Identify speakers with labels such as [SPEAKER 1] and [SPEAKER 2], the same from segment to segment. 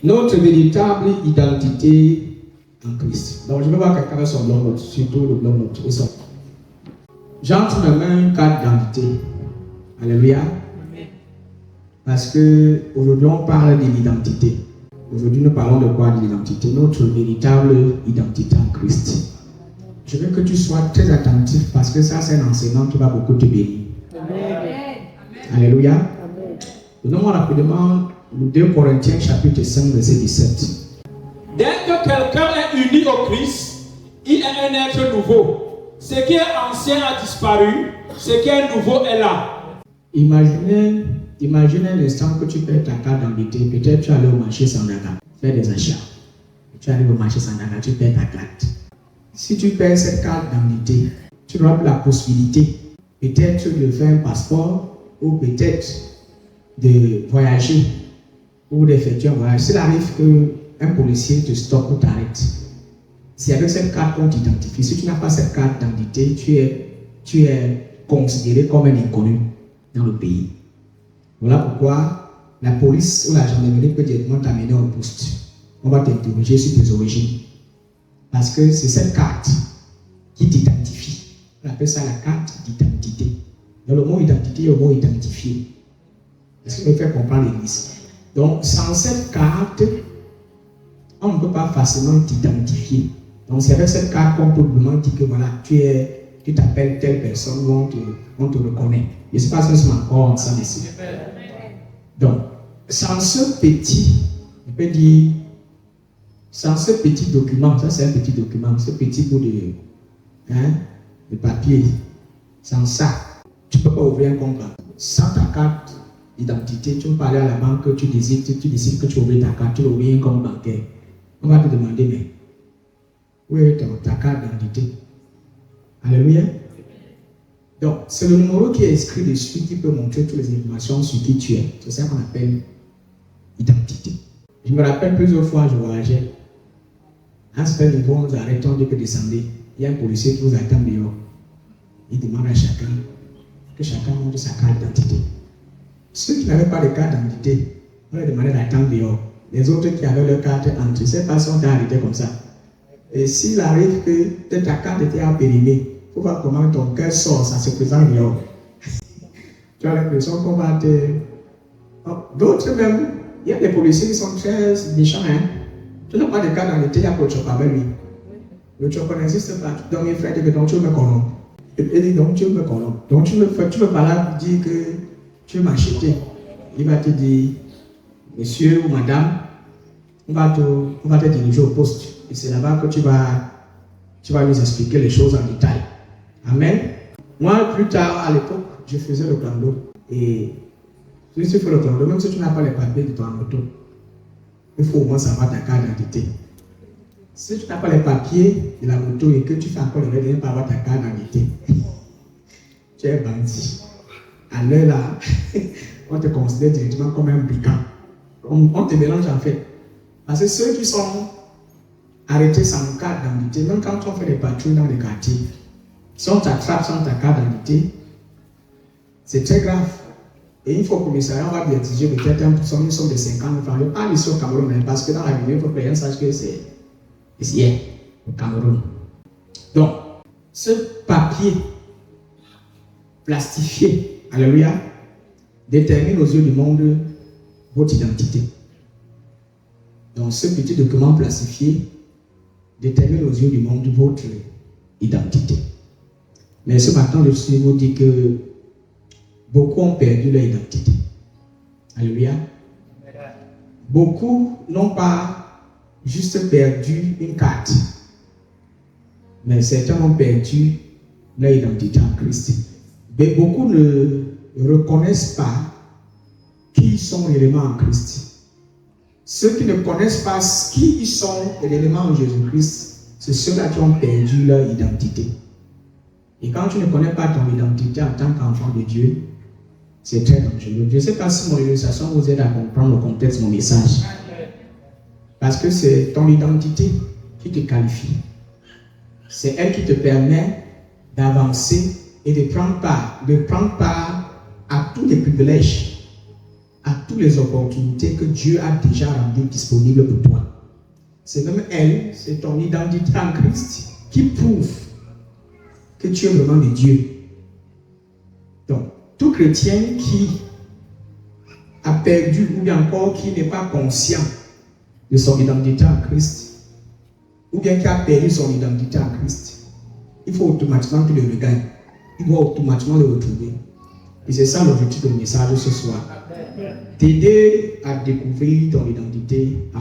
[SPEAKER 1] Notre véritable identité en Christ. Donc je vais voir quelqu'un avec son bloc-notes, surtout le bloc-notes. J'entre dans une carte d'identité. Alléluia. Parce que aujourd'hui on parle de l'identité. Aujourd'hui nous parlons de quoi? De l'identité. Notre véritable identité en Christ. Je veux que tu sois très attentif parce que ça c'est un enseignement qui va beaucoup te bénir. Amen. Alléluia. Donnons-moi rapidement le 2 Corinthiens chapitre 5 verset 17.
[SPEAKER 2] Dès que quelqu'un est uni au Christ, il est un être nouveau. Ce qui est ancien a disparu, ce qui est nouveau est là.
[SPEAKER 1] Imagine un instant que tu perds ta carte d'identité. Peut-être tu es allé au marché Sandaga, faire des achats. Tu arrives au marché Sandaga, tu perds ta carte. Si tu perds cette carte d'identité, tu auras la possibilité peut-être de faire un passeport ou peut-être de voyager ou d'effectuer un voyage. S'il arrive qu'un policier te stoppe ou t'arrête, c'est avec cette carte qu'on t'identifie. Si tu n'as pas cette carte d'identité, tu es considéré comme un inconnu dans le pays. Voilà pourquoi la police ou la gendarmerie peut directement t'amener au poste. On va t'interroger sur tes origines. Parce que c'est cette carte qui t'identifie. On appelle ça la carte d'identité. Dans le mot identité, il y a le mot identifié. Est-ce que je me fais comprendre l'église? Donc, sans cette carte, on ne peut pas facilement t'identifier. Donc, c'est avec cette carte qu'on peut vraiment dire que voilà, tu t'appelles telle personne où on te reconnaît. Je ne sais pas si c'est encore ensemble ici. Donc, sans ce petit, on peut dire, sans ce petit document, ça c'est un petit document, ce petit bout de papier, sans ça, tu ne peux pas ouvrir un compte. Sans ta carte d'identité, tu peux pas aller à la banque, tu décides que tu ouvres ta carte, tu ouvres un compte bancaire. On va te demander, mais où est ta carte d'identité? Alléluia. Donc, c'est le numéro qui est inscrit dessus qui peut montrer toutes les informations sur qui tu es. C'est ça qu'on appelle identité. Je me rappelle plusieurs fois, je voyageais. À un certain niveau, nous arrêtons, on dit que descendez. Il y a un policier qui vous attend dehors. Il demande à chacun que chacun montre sa carte d'identité. Ceux qui n'avaient pas de carte d'identité, on leur demandait d'attendre dehors. Les autres qui avaient leur carte entre, ces personnes sont arrêtées comme ça. Et s'il arrive que ta carte était périmée, il faut voir comment ton cœur sort, ça se présente dehors. Tu as l'impression qu'on va te... D'autres même, il y a des policiers qui sont très méchants. Tu n'as pas de carte d'identité, il y a pas de choc avec lui. Le choc n'existe pas. Donc mes frères disent que donc tu me corrompes. Il dit donc tu me corrompes. Donc tu veux pas là dire que tu veux m'acheter. Il va te dire, monsieur ou madame, on va te diriger au poste. Et c'est là-bas que tu vas nous expliquer les choses en détail. Amen. Moi, plus tard, à l'époque, je faisais le clando. Et si tu fais le clando, même si tu n'as pas les papiers de ton moto, il faut au moins savoir ta carte d'identité. Si tu n'as pas les papiers de la moto et que tu fais encore le reste, tu n'as pas avoir ta carte d'identité. Tu es bandit. À l'heure là, on te considère directement comme un brigand. On te mélange en fait. Parce que ceux qui sont arrêtés sans carte d'identité, même quand on fait des patrouilles dans les quartiers, si on t'attrape sans ta carte d'identité, c'est très grave. Et il faut que le commissariat, on va bien exiger peut-être un pourcentage, une somme de 50 000 francs. Je parle ici au Cameroun, parce que dans la Guinée, il faut que les gens sachent que c'est ici, au Cameroun. Donc, ce papier plastifié, alléluia, détermine aux yeux du monde votre identité. Donc, ce petit document plastifié détermine aux yeux du monde votre identité. Mais ce matin, le Seigneur vous dit que beaucoup ont perdu leur identité. Alléluia. Beaucoup n'ont pas juste perdu une carte, mais certains ont perdu leur identité en Christ. Mais beaucoup ne reconnaissent pas qui ils sont réellement en Christ. Ceux qui ne connaissent pas qui ils sont réellement en Jésus-Christ, c'est ceux-là qui ont perdu leur identité. Et quand tu ne connais pas ton identité en tant qu'enfant de Dieu, c'est très dangereux. Je ne sais pas si mon illustration vous aide à comprendre le contexte de mon message. Parce que c'est ton identité qui te qualifie. C'est elle qui te permet d'avancer et de prendre part à tous les privilèges à toutes les opportunités que Dieu a déjà rendues disponibles pour toi. C'est même elle, c'est ton identité en Christ qui prouve que tu es vraiment de Dieu. Donc, tout chrétien qui a perdu ou bien encore qui n'est pas conscient de son identité en Christ, ou bien qui a perdu son identité en Christ, il faut automatiquement qu'il le regagne. Il doit automatiquement le retrouver. Et c'est ça l'objectif du message de ce soir. T'aider à découvrir ton identité. Vous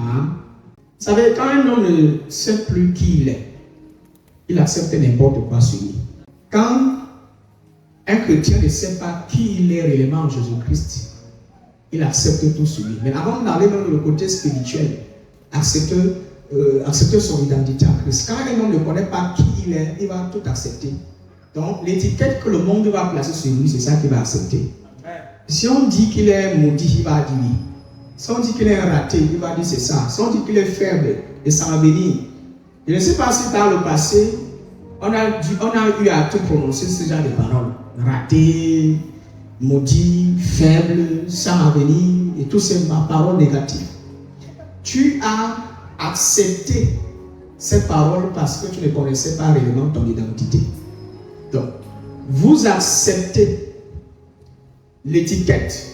[SPEAKER 1] savez, quand un homme ne sait plus qui il est, il accepte n'importe quoi sur lui. Quand un chrétien ne sait pas qui il est réellement en Jésus-Christ, il accepte tout sur lui. Mais avant d'aller dans le côté spirituel, accepter son identité en Christ. Quand un homme ne connaît pas qui il est, il va tout accepter. Donc, l'étiquette que le monde va placer sur lui, c'est ça qu'il va accepter. Si on dit qu'il est maudit, il va dire oui. Si on dit qu'il est un raté, il va dire c'est ça. Si on dit qu'il est faible et sans avenir, je ne sais pas si par le passé, on a eu à tout prononcer ce genre de paroles. Raté, maudit, faible, sans avenir, et toutes ces paroles négatives. Tu as accepté ces paroles parce que tu ne connaissais pas réellement ton identité. Donc, vous acceptez l'étiquette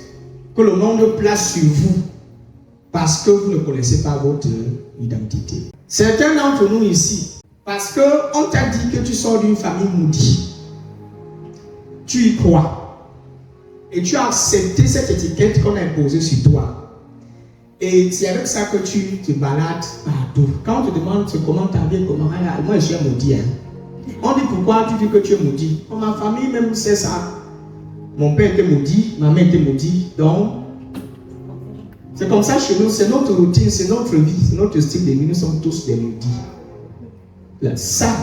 [SPEAKER 1] que le monde place sur vous parce que vous ne connaissez pas votre identité. Certains d'entre nous ici, parce qu'on t'a dit que tu sors d'une famille maudite, tu y crois et tu as accepté cette étiquette qu'on a imposée sur toi. Et c'est avec ça que tu te balades partout. Quand on te demande comment t'as bien, comment moi je suis maudit. On dit pourquoi tu dis que tu es maudit. Ma famille même sait ça. Mon père était maudit, ma mère était maudite. Donc, c'est comme ça chez nous, c'est notre routine, c'est notre vie, c'est notre style de vie. Nous sommes tous des maudits. Là, ça,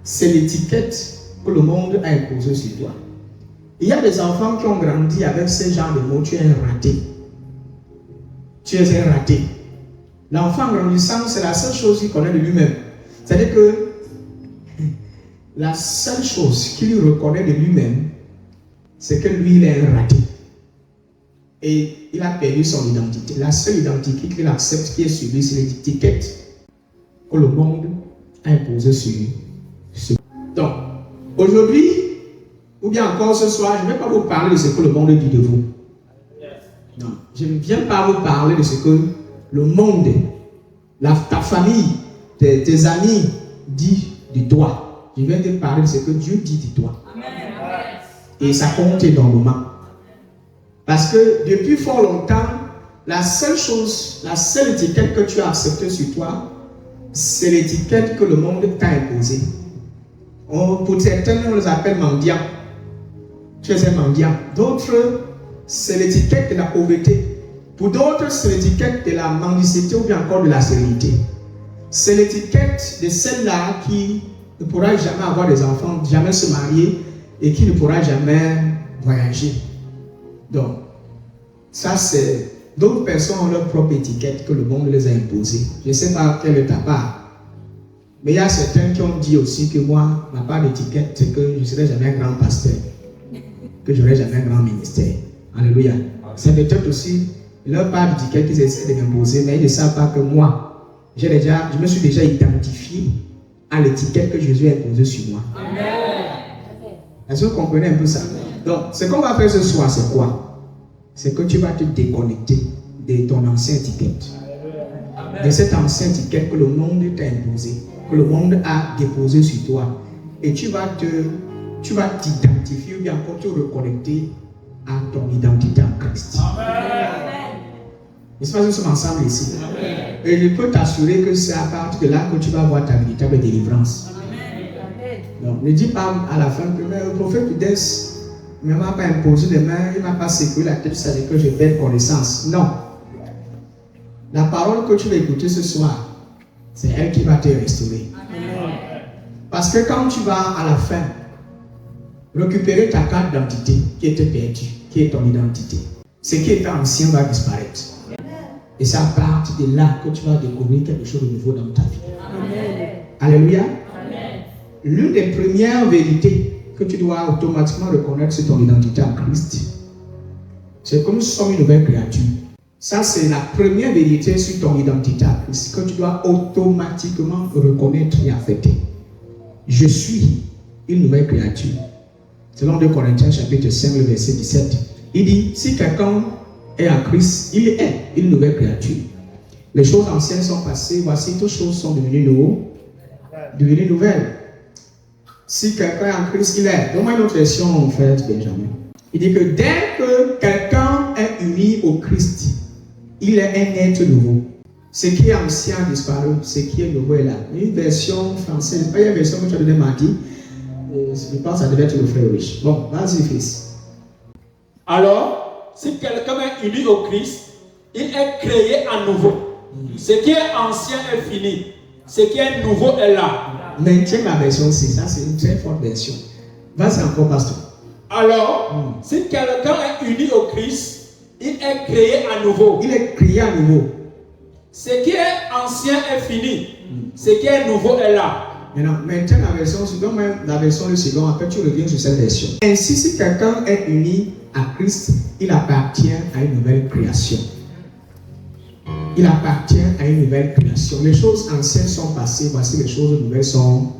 [SPEAKER 1] c'est l'étiquette que le monde a imposée sur toi. Il y a des enfants qui ont grandi avec ce genre de mots. Tu es un raté. Tu es un raté. L'enfant grandissant, c'est la seule chose qu'il connaît de lui-même. C'est-à-dire que la seule chose qu'il reconnaît de lui-même, c'est que lui, il est un raté. Et il a perdu son identité. La seule identité qu'il accepte qui est sur lui, c'est l'étiquette que le monde a imposée sur lui. Donc, aujourd'hui, ou bien encore ce soir, je ne vais pas vous parler de ce que le monde dit de vous. Non, je ne viens pas vous parler de ce que le monde, ta famille, tes amis disent de toi. Je viens te parler de ce que Dieu dit de toi. Amen. Et ça compte énormément. Parce que depuis fort longtemps, la seule chose, la seule étiquette que tu as acceptée sur toi, c'est l'étiquette que le monde t'a imposée. Pour certains, on les appelle mendiants. Tu es un mendiant. D'autres, c'est l'étiquette de la pauvreté. Pour d'autres, c'est l'étiquette de la mendicité ou bien encore de la sérénité. C'est l'étiquette de celle-là qui ne pourra jamais avoir des enfants, jamais se marier et qui ne pourra jamais voyager. Donc, ça c'est... D'autres personnes ont leur propre étiquette que le monde les a imposées. Je ne sais pas quelle est ta part. Mais il y a certains qui ont dit aussi que moi, ma part d'étiquette, c'est que je ne serai jamais un grand pasteur. Que je n'aurai jamais un grand ministère. Alléluia. C'est peut-être aussi leur part d'étiquette qu'ils essaient de m'imposer, mais ils ne savent pas que moi, je me suis déjà identifié à l'étiquette que Jésus a imposée sur moi. Amen. Est-ce que vous comprenez un peu ça? Donc, ce qu'on va faire ce soir, c'est quoi? C'est que tu vas te déconnecter de ton ancienne étiquette. Amen. De cette ancienne étiquette que le monde t'a imposée, que le monde a déposée sur toi. Et tu vas t'identifier ou bien encore te reconnecter à ton identité en Christ. Amen. N'est-ce pas que nous sommes ensemble ici? Amen. Et je peux t'assurer que c'est à partir de là que tu vas voir ta véritable délivrance. Amen. Donc, ne dis pas à la fin que le prophète Pudès ne m'a pas imposé les mains, il ne m'a pas secoué la tête, c'est-à-dire que j'ai perdu connaissance. Non. La parole que tu vas écouter ce soir, c'est elle qui va te restaurer. Amen. Parce que quand tu vas à la fin récupérer ta carte d'identité qui était perdue, qui est ton identité, ce qui était ancien va disparaître. Et c'est à partir de là que tu vas découvrir quelque chose de nouveau dans ta vie. Amen. Alléluia. Amen. L'une des premières vérités que tu dois automatiquement reconnaître, c'est ton identité en Christ. C'est comme nous sommes une nouvelle créature. Ça, c'est la première vérité sur ton identité à Christ, que tu dois automatiquement reconnaître et affecter. Je suis une nouvelle créature. Selon 2 Corinthiens chapitre 5, le verset 17, il dit, si quelqu'un est en Christ, il est une nouvelle créature. Les choses anciennes sont passées, voici toutes choses sont devenues nouvelles. Si quelqu'un est en Christ, il est. Donne-moi une autre version, en fait, Benjamin. Il dit que dès que quelqu'un est uni au Christ, il est un être nouveau. Ce qui est ancien a disparu, ce qui est nouveau est là. Une version française, pas une version que tu as donné mardi. Je pense que ça devait être le frère riche. Bon, vas-y, fils.
[SPEAKER 2] Alors, si quelqu'un est uni au Christ, il est créé à nouveau. Ce qui est ancien est fini. Ce qui est nouveau est là.
[SPEAKER 1] Maintiens la version 6, ça c'est une très forte version. Vas-y encore, pasteur.
[SPEAKER 2] Alors, si quelqu'un est uni au Christ, il est créé à nouveau.
[SPEAKER 1] Il est créé à nouveau.
[SPEAKER 2] Ce qui est ancien est fini. Ce qui est nouveau est là.
[SPEAKER 1] Maintenant, maintiens la version seconde, même la version du second, après tu reviens sur cette version. Ainsi, si quelqu'un est uni à Christ, il appartient à une nouvelle création. Il appartient à une nouvelle création. Les choses anciennes sont passées, voici les choses nouvelles sont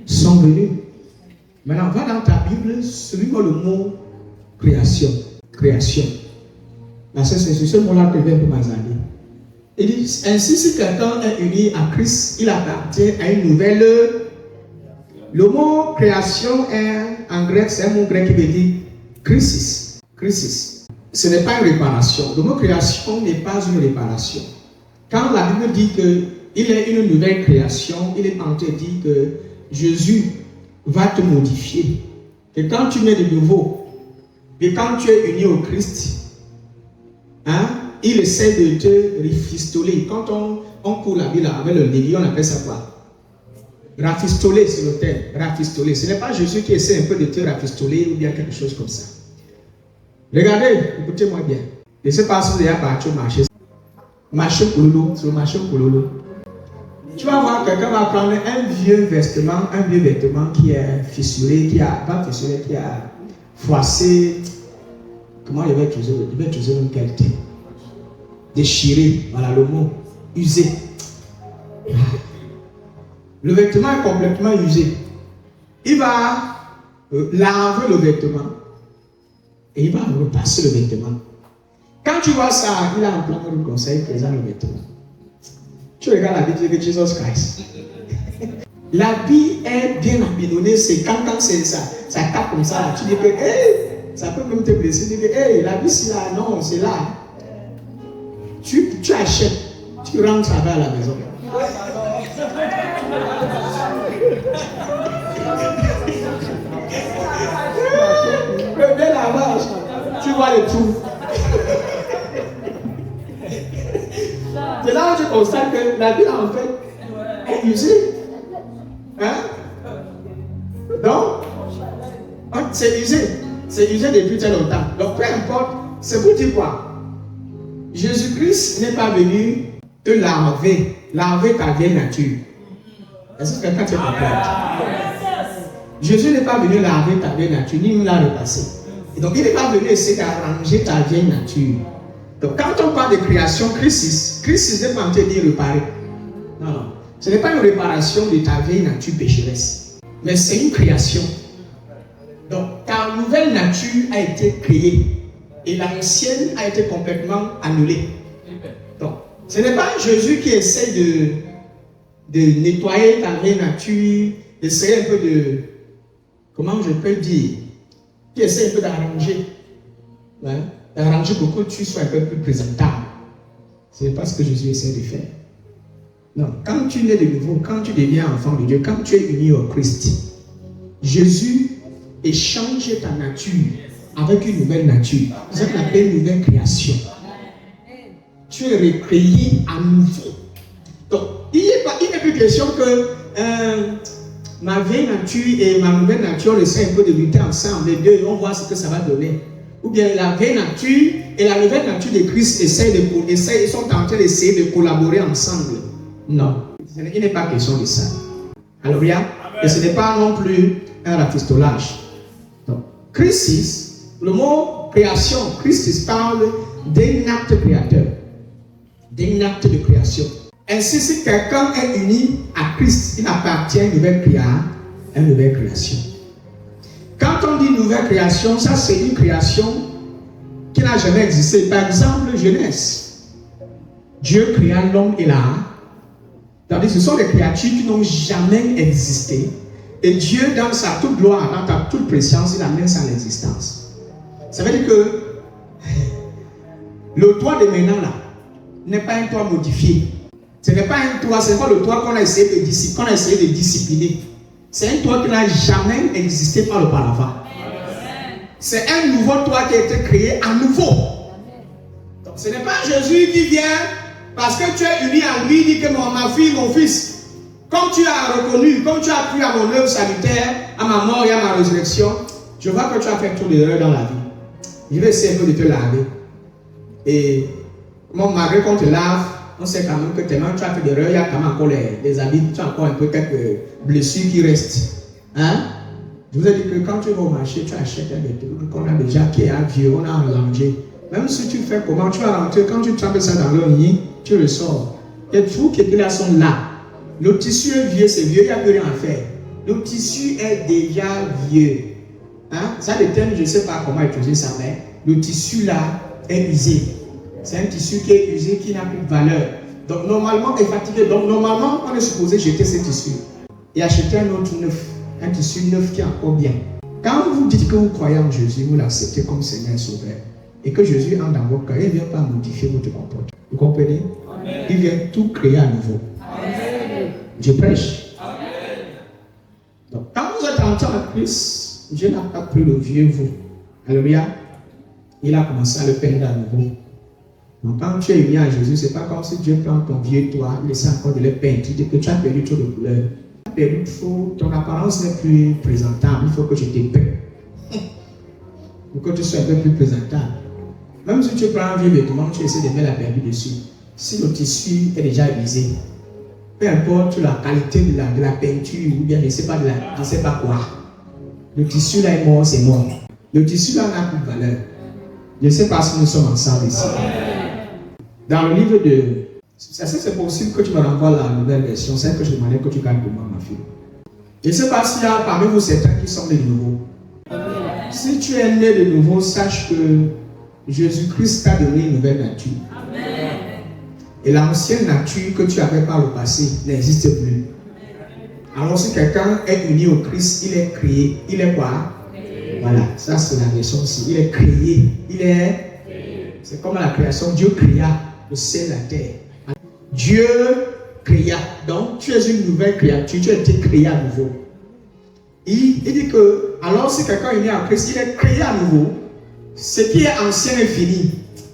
[SPEAKER 1] venues. Maintenant, va dans ta Bible, celui-là le mot création. Création. Là, c'est ce mot-là que je viens de m'azaler. Il dit, ainsi si quelqu'un est uni à Christ, il appartient à une nouvelle. Le mot création est, en grec, c'est un mot grec qui veut dire crisis. Crisis. Ce n'est pas une réparation. Le mot création n'est pas une réparation. Quand la Bible dit qu'il est une nouvelle création, il est en train de dire que Jésus va te modifier. Et quand tu nais de nouveau, et quand tu es uni au Christ, il essaie de te rafistoler. Quand on court la Bible avec le légué, on appelle ça quoi? Rafistoler, c'est le terme. Rafistoler. Ce n'est pas Jésus qui essaie un peu de te rafistoler ou bien quelque chose comme ça. Regardez, écoutez-moi bien. Je ne sais pas si vous avez parti au marché. Marché Kololo, c'est le marché Kololo. Tu vas voir quelqu'un va prendre un vieux vêtement qui est fissuré, qui a froissé. Comment il va utiliser une qualité? Déchiré, voilà le mot, usé. Le vêtement est complètement usé. Il va laver le vêtement et il va repasser le vêtement. Quand tu vois ça, il a un plan de conseil présent le vêtement. Tu regardes la vie de Jesus Christ. L'habit est bien abandonné, c'est quand ça tape comme ça, tu dis que ça peut même te blesser. Tu dis que l'habit c'est là, non, c'est là. Tu achètes, tu rentres à la maison. Premier lavage, tu vois le tout. C'est là où tu constates que la vie en fait est usée. Donc, c'est usé. C'est usé depuis très longtemps. Donc, peu importe, c'est pour dire quoi? Jésus-Christ n'est pas venu te laver ta vieille nature. Est-ce que quelqu'un te comprend? Jésus n'est pas venu laver ta vieille nature, ni nous la repasser. Et donc, il n'est pas venu essayer d'arranger ta vieille nature. Donc, quand on parle de création, Christ n'est pas en train de dire réparer. Non. Ce n'est pas une réparation de ta vieille nature pécheresse, mais c'est une création. Donc, ta nouvelle nature a été créée et l'ancienne a été complètement annulée. Donc, ce n'est pas Jésus qui essaie de nettoyer ta vieille nature, d'essayer un peu de, comment je peux dire, qui essaie un peu d'arranger, d'arranger pour que tu sois un peu plus présentable. Ce n'est pas ce que Jésus essaie de faire. Non, quand tu nais de nouveau, quand tu deviens enfant de Dieu, quand tu es uni au Christ, Jésus échange ta nature avec une nouvelle nature. C'est ce qu'on appelle une nouvelle création. Tu es recréé à nouveau. Donc, il n'est plus question que ma vieille nature et ma nouvelle nature essaient un peu de lutter ensemble. Les deux, on voit ce que ça va donner. Ou bien la vieille nature et la nouvelle nature de Christ ils sont en train d'essayer de collaborer ensemble. Non, il n'est pas question de ça. Alléluia. Et ce n'est pas non plus un rafistolage. Donc, crisis, le mot création. Christ parle d'un acte créateur, d'un acte de création. Ainsi, si quelqu'un est uni à Christ, il appartient à une nouvelle création. Quand on dit nouvelle création, ça c'est une création qui n'a jamais existé. Par exemple, Genèse. Dieu créa l'homme et la femme. C'est-à-dire ce sont des créatures qui n'ont jamais existé. Et Dieu, dans sa toute gloire, dans sa toute présence, il amène ça à l'existence. Ça veut dire que le toit de maintenant là n'est pas un toit modifié. Ce n'est pas un toit, ce n'est pas le toit qu'on a essayé de discipliner. C'est un toit qui n'a jamais existé par auparavant. C'est un nouveau toit qui a été créé à nouveau. Donc ce n'est pas Jésus qui vient parce que tu es uni à lui, dit que ma fille, mon fils, comme tu as reconnu, comme tu as cru à mon œuvre salutaire, à ma mort et à ma résurrection, je vois que tu as fait trop d'erreurs dans la vie. Je vais essayer de te laver. Et malgré qu'on te lave, on sait quand même que tellement tu as fait d'erreurs, il y a quand même encore les habits, tu as encore un peu quelques blessures qui restent. Hein? Je vous ai dit que quand tu vas au marché, tu achètes des trucs qu'on a déjà, qui est vieux, on a enlangé. Même si tu fais comment, tu vas rentrer, quand tu trempes ça dans l'eau, tu ressors. Les trous qui étaient là sont là. Le tissu est vieux, c'est vieux, il n'y a plus rien à faire. Le tissu est déjà vieux. Hein? Ça détermine, je ne sais pas comment utiliser ça, mais le tissu là est usé. C'est un tissu qui est usé, qui n'a plus de valeur. Donc normalement, est fatigué. Donc normalement, on est supposé jeter ce tissu et acheter un autre neuf. Un tissu neuf qui est encore bien. Quand vous dites que vous croyez en Jésus, vous l'acceptez comme Seigneur et Sauveur, et que Jésus entre dans votre cœur, il ne vient pas modifier votre comportement. Vous comprenez? Amen. Il vient tout créer à nouveau. Amen. Je prêche. Amen. Donc, quand vous êtes entré en Christ, Dieu n'a pas pris le vieux vous. Alléluia. Il a commencé à le peindre à nouveau. Donc, quand tu es uni à Jésus, ce n'est pas comme si Dieu prend ton vieux toi, il essaie encore de le peindre, tu dis que tu as perdu trop de couleurs. Tu as perdu trop, ton apparence n'est plus présentable, il faut que je te peins. Pour que tu sois un peu plus présentable. Même si tu prends un vieux vêtement, tu essaies de mettre la perdu dessus. Si le tissu est déjà usé, peu importe la qualité de la peinture ou bien je ne sais pas quoi, le tissu là est mort, c'est mort. Le tissu là n'a plus de valeur. Je ne sais pas si nous sommes ensemble ici. Dans le livre de... C'est possible que tu me renvoies la nouvelle version, celle que je demandais que tu gardes pour moi, ma fille. Je ne sais pas s'il y a parmi vous certains qui sont des nouveaux. Si tu es né de nouveau, sache que Jésus-Christ t'a donné une nouvelle nature. Amen. Et l'ancienne nature que tu avais par le passé n'existe plus. Alors si quelqu'un est uni au Christ, il est créé. Il est quoi? Voilà, ça c'est la version aussi. Il est créé. C'est comme la création. Dieu créa le ciel et la terre. Dieu créa. Donc tu es une nouvelle créature. Tu as été créé à nouveau. Il dit que, alors si quelqu'un est uni en Christ, il est créé à nouveau. Ce qui est ancien est fini.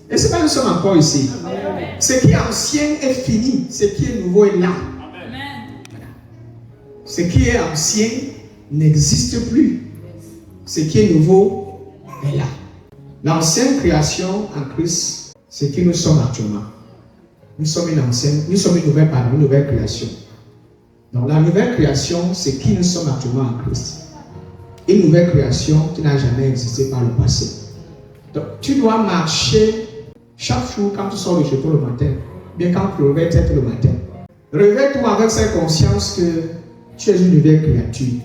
[SPEAKER 1] Et c'est pas que nous sommes encore ici. Amen. Ce qui est ancien est fini. Ce qui est nouveau est là. Amen. Voilà. Ce qui est ancien n'existe plus. Ce qui est nouveau est là. L'ancienne création en Christ, c'est qui nous sommes actuellement. Nous sommes une nouvelle création. Donc la nouvelle création, c'est qui nous sommes actuellement en Christ. Une nouvelle création qui n'a jamais existé par le passé. Donc, tu dois marcher chaque jour quand tu sors de chez toi le matin, bien quand tu réveilles tête le matin. Réveille-toi avec cette conscience que tu es une nouvelle créature.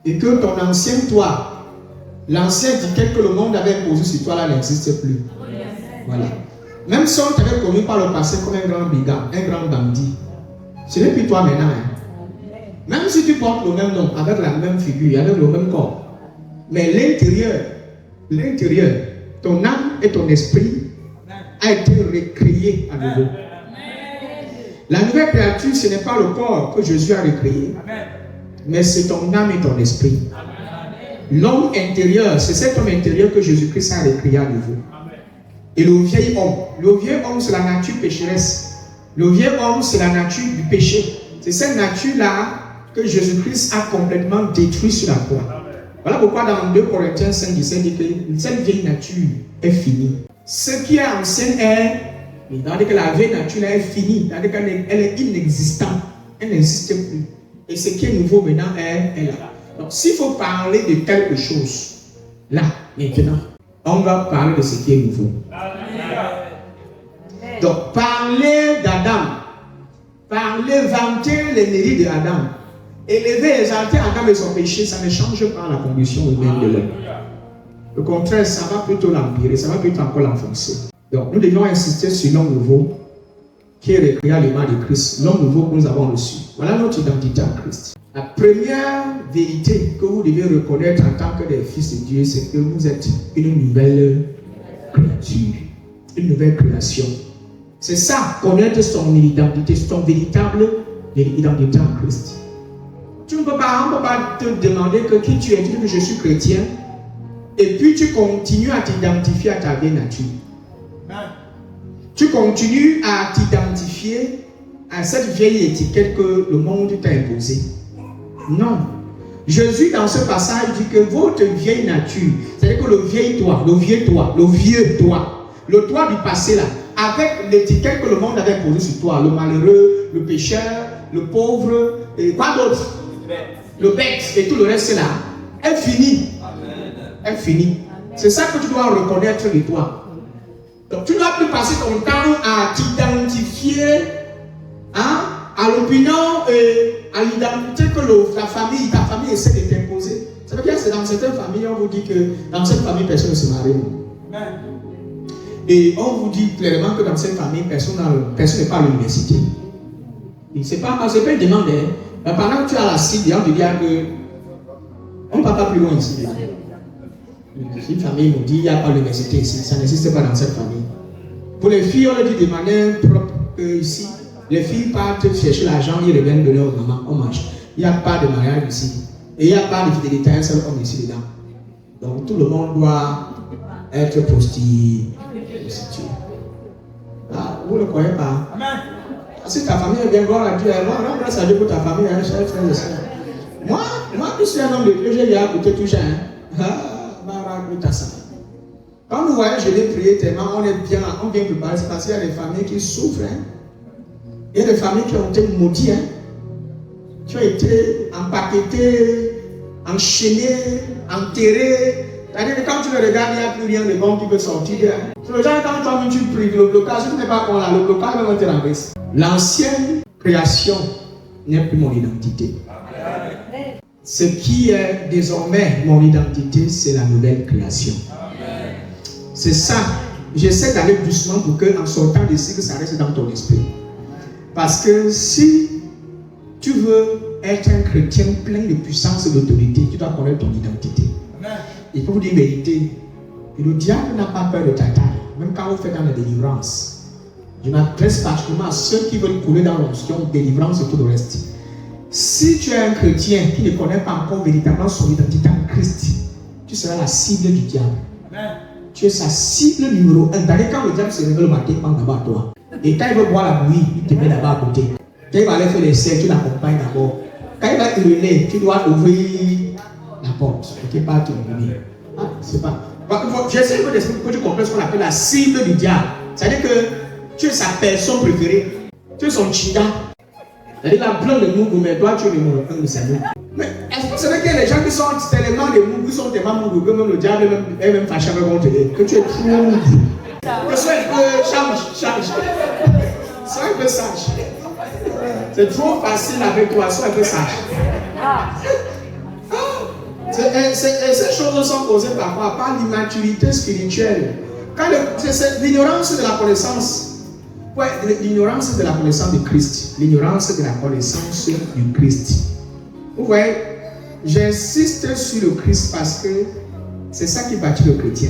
[SPEAKER 1] Et que ton ancien toi, l'ancien étiquette que le monde avait posé sur toi là n'existe plus. Voilà. Même si on t'avait connu par le passé comme un grand brigand, un grand bandit, ce n'est plus toi maintenant. Hein. Même si tu portes le même nom, avec la même figure, avec le même corps, mais l'intérieur, ton âme et ton esprit a été recréé à nouveau. La nouvelle créature, ce n'est pas le corps que Jésus a recréé, mais c'est ton âme et ton esprit. L'homme intérieur, c'est cet homme intérieur que Jésus-Christ a recréé à nouveau. Et le vieil homme, c'est la nature pécheresse. Le vieil homme, c'est la nature du péché. C'est cette nature-là que Jésus-Christ a complètement détruit sur la croix. Voilà pourquoi dans 2 Corinthiens 5, 17 dit que cette vieille nature est finie. Ce qui est ancien est, c'est-à-dire que la vieille nature est finie, c'est-à-dire qu'elle est inexistante, elle n'existe plus. Et ce qui est nouveau maintenant est là. Donc s'il faut parler de quelque chose, là, maintenant, On va parler de ce qui est nouveau. Donc, parler d'Adam, parler, vanter les mérites d'Adam, élever, exalter Adam et son péché, ça ne change pas la condition humaine de l'homme. Au contraire, ça va plutôt l'empirer, ça va plutôt encore l'enfoncer. Donc, nous devons insister sur l'homme nouveau qui est recréé à l'image de Christ, l'homme nouveau que nous avons reçu. Voilà notre identité en Christ. La première vérité que vous devez reconnaître en tant que des fils de Dieu, c'est que vous êtes une nouvelle créature, une nouvelle création. C'est ça, connaître son identité, son véritable identité en Christ. Tu ne peux pas te demander que qui tu es, tu dis que je suis chrétien, et puis tu continues à t'identifier à ta vieille nature. Tu continues à t'identifier à cette vieille étiquette que le monde t'a imposée. Non. Jésus, dans ce passage, dit que votre vieille nature, c'est-à-dire que le vieil toi, le vieux toi, le toi du passé là, avec l'étiquette que le monde avait posée sur toi, le malheureux, le pécheur, le pauvre, et quoi d'autre? Le bête et tout le reste là, est fini. Est fini. C'est ça que tu dois reconnaître de toi. Donc tu ne dois plus passer ton temps à t'identifier à l'opinion et à l'identité que ta famille essaie de t'imposer. Ça veut dire que c'est dans certaines familles, on vous dit que dans cette famille, personne ne se marie. Et on vous dit clairement que dans cette famille, personne n'est pas à l'université. C'est pas une demande. Pendant que tu as la cible, on te dit que on ne va pas plus loin ici. Une famille nous dit qu'il n'y a pas l'université ici, ça n'existe pas dans cette famille. Pour les filles, on le dit de manière propre ici. Les filles partent chercher l'argent, ils reviennent donner aux mamans, on mange. Il n'y a pas de mariage ici. Et il n'y a pas de fidélité à un seul homme ici dedans. Donc tout le monde doit être prostitué. Ah, vous ne le croyez pas? Amen. Si ta famille est bien, gloire à Dieu, rends grâce à Dieu pour ta famille, hein, chers frères et sœurs. Moi, je suis un homme de Dieu, j'ai bien écouté tout ça. Quand nous voyons, je l'ai prié tellement, on vient préparer, c'est parce qu'il y a des familles qui souffrent. Hein. Il y a des familles qui ont été maudites, hein, qui ont été empaquetées, enchaînées, enterrées. C'est-à-dire que quand tu le regardes, il n'y a plus rien de bon qui peut sortir. Hein. C'est le genre quand toi-même tu pries, le blocage, si tu n'es pas bon là, le blocage va te renverser. L'ancienne création n'est plus mon identité. Ce qui est désormais mon identité, c'est la nouvelle création. C'est ça. J'essaie d'aller doucement pour que, en sortant d'ici, que ça reste dans ton esprit. Parce que si tu veux être un chrétien plein de puissance et d'autorité, tu dois connaître ton identité. Il faut vous dire la vérité. Et le diable n'a pas peur de ta taille, même quand vous faites dans la délivrance. Je m'adresse particulièrement à ceux qui veulent couler dans l'onction, délivrance et tout le reste. Si tu es un chrétien qui ne connaît pas encore véritablement son identité en Christ, tu seras la cible du diable. Amen. Tu es sa cible numéro 1. D'ailleurs, quand le diable se réveille le matin, il pense d'abord à toi. Et quand il veut boire la bouillie, il te met d'abord à côté. Quand il va aller faire les serres, tu l'accompagnes d'abord. Quand il va hurler, tu dois ouvrir la porte. Tu ne peux pas te ouvrir. Ah, c'est pas. J'essaie de que tu comprennes ce qu'on appelle la cible du diable. C'est-à-dire que tu es sa personne préférée. Tu es son chida. C'est-à-dire la blanc de Mougou, mais toi tu es le numéro 1 de sa vie. Mais est-ce que vous savez qu'il y a des gens qui sont tellement de Mougou, sont tellement Mougou, que même le diable est même fâché avec contre eux, que tu es trop Mougou. Que sois un peu change. Sois un peu sage. C'est trop facile avec toi, sois un peu sage. Ces choses sont causées par quoi? Par l'immaturité spirituelle. C'est l'ignorance de la connaissance. Ouais, l'ignorance de la connaissance de Christ. L'ignorance de la connaissance du Christ. Vous voyez, j'insiste sur le Christ parce que c'est ça qui bâtit le chrétien.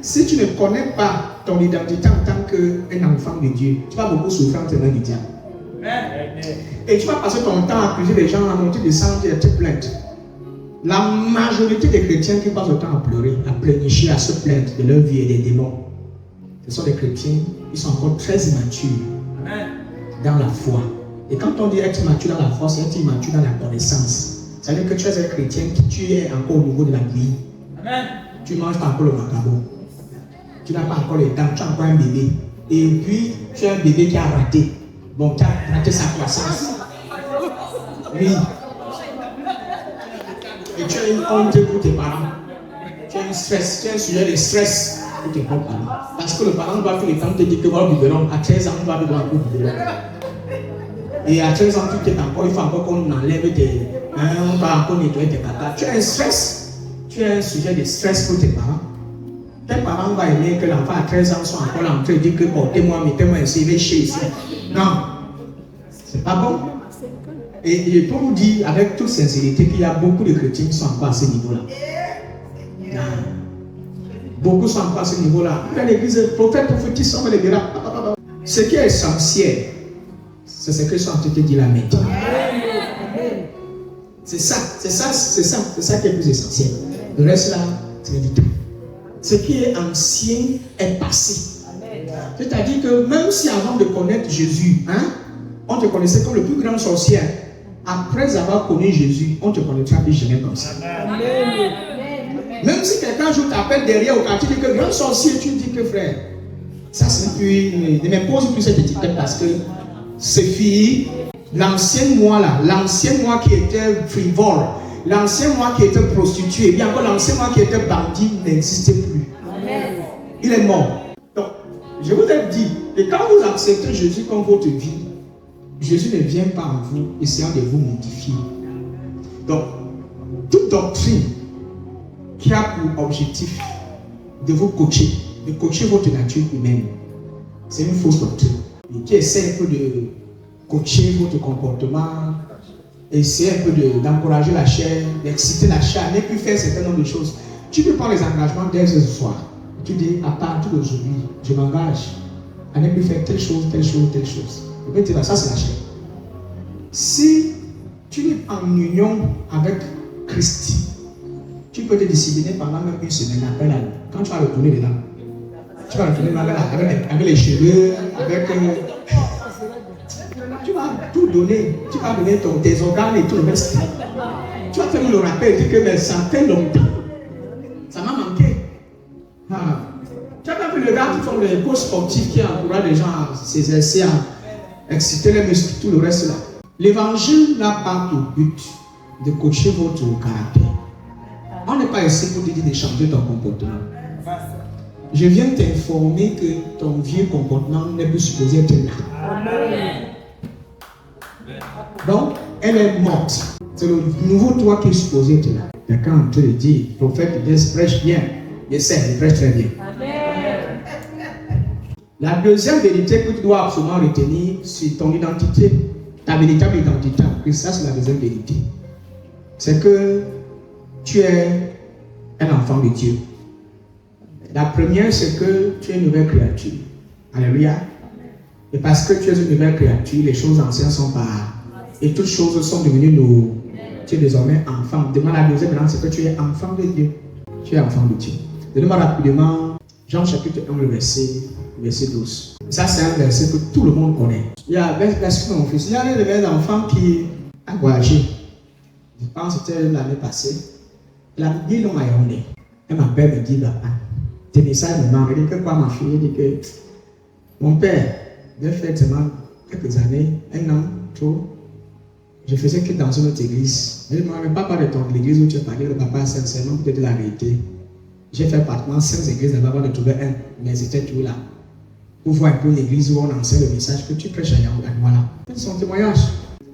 [SPEAKER 1] Si tu ne connais pas ton identité en tant qu'un enfant de Dieu, tu vas beaucoup souffrir entre les mains du diable. Et tu vas passer ton temps à accuser les gens, à monter des centres et à te plaindre. La majorité des chrétiens qui passent le temps à pleurer, à pleurnicher, à se plaindre de leur vie et des démons, ce sont des chrétiens qui sont encore très immatures dans la foi. Et quand on dit être immature dans la foi, c'est être immature dans la connaissance. C'est-à-dire que tu es un chrétien qui tu es encore au niveau de la vie. Tu ne manges pas encore le macabo. Tu n'as pas encore les dents, tu es encore un bébé. Et puis, tu es un bébé qui a raté. Bon, qui a raté sa croissance. Oui. Et tu as une honte pour tes parents. tu as un stress, tu as un sujet de stress pour tes propres parents. Parce que le parent doit tout le temps te dire que voilà le biberon, à 13 ans, on doit besoin de biberon. Et à 13 ans, tu t'es encore, il faut encore qu'on enlève tes. On va encore nettoyer tes papas. Tu as un stress, tu as un sujet de stress pour tes parents. Tes parents vont aimer que l'enfant à 13 ans soit encore là en train de dire que portez-moi, mettez-moi ici, il est chez ici. Non, c'est pas bon. Et pour vous dire avec toute sincérité qu'il y a beaucoup de chrétiens qui sont encore à ce niveau-là. Beaucoup sont encore à ce niveau-là. Dans l'église, le prophète prophétise, on va les dire. Ce qui est essentiel, c'est ce que je suis en train de te dire là maintenant. C'est ça qui est le plus essentiel. Le reste là, c'est du tout. Ce qui est ancien est passé. C'est-à-dire que même si avant de connaître Jésus, on te connaissait comme le plus grand sorcier, après avoir connu Jésus, on te connaîtra plus jamais comme ça. Même si quelqu'un joue t'appelle derrière au quartier, dit que grand sorcier, tu dis que frère, ça c'est plus, ne m'impose plus cette étiquette parce que ces filles, l'ancien moi là, l'ancien moi qui était frivole, l'ancien moi qui était prostitué, bien encore l'ancien moi qui était bandit n'existait plus. Il est mort. Donc, je vous ai dit que quand vous acceptez Jésus comme votre vie, Jésus ne vient pas en vous essayant de vous modifier. Donc, toute doctrine qui a pour objectif de vous coacher, de coacher votre nature humaine, c'est une fausse doctrine. Et qui essaie un peu de coacher votre comportement, essayer un peu d'encourager la chair, d'exciter la chair, ne plus faire un certain nombre de choses. Tu peux prendre les engagements dès ce soir. Tu dis, à partir d'aujourd'hui, je m'engage à ne plus faire telle chose, telle chose, telle chose. Et puis tu vas, ça c'est la chair. Si tu es en union avec Christ, tu peux te discipliner pendant même une semaine après là. Quand tu vas retourner dedans, tu vas retourner avec les cheveux, avec. Tu vas tout donner. Tu vas donner tes organes et tout le reste. Tu vas faire le rappel, dire que mais ça fait longtemps. Ça m'a manqué. Tu as pas vu le gars qui font les courses sportives qui encouragent les gens à s'exercer, à exciter les muscles, tout le reste là. L'évangile n'a pas pour but de coacher votre caractère. On n'est pas ici pour te dire de changer ton comportement. Je viens t'informer que ton vieux comportement n'est plus supposé être là. Donc, elle est morte. C'est le nouveau toi qui est supposé être là. Quelqu'un te le dit, prophète, il prêche bien. Je sais, il prêche très bien. La deuxième vérité que tu dois absolument retenir, c'est ton identité. Ta véritable identité en Christ, ça c'est la deuxième vérité. C'est que tu es un enfant de Dieu. La première, c'est que tu es une nouvelle créature. Alléluia. Et parce que tu es une nouvelle créature, les choses anciennes sont pas. Et toutes choses sont devenues nous. Tu es désormais enfant. Demande la deuxième, c'est que tu es enfant de Dieu. Tu es enfant de Dieu. Donne-moi rapidement Jean chapitre 1, le verset 12. Ça, c'est un verset que tout le monde connaît. Il y a un verset mon fils. Il y a un des enfants qui a voyagé. Je pense que c'était l'année passée. Il a dit non à Yaoundé. Et ma père me dit, papa, tes messages me manquent. Il dit que quoi, ma fille? Il dit que mon père, j'ai fait seulement quelques années, un an, trop. Je faisais que dans une autre église. Il ne m'a même pas parlé de l'église où tu as parlé, le papa, sincèrement, peut-être la vérité. J'ai fait pratiquement 5 églises là-bas avant de trouver un, mais c'était tout là. Pour voir un peu l'église où on enseigne le message que tu prêches à Yaoundé. C'est son témoignage.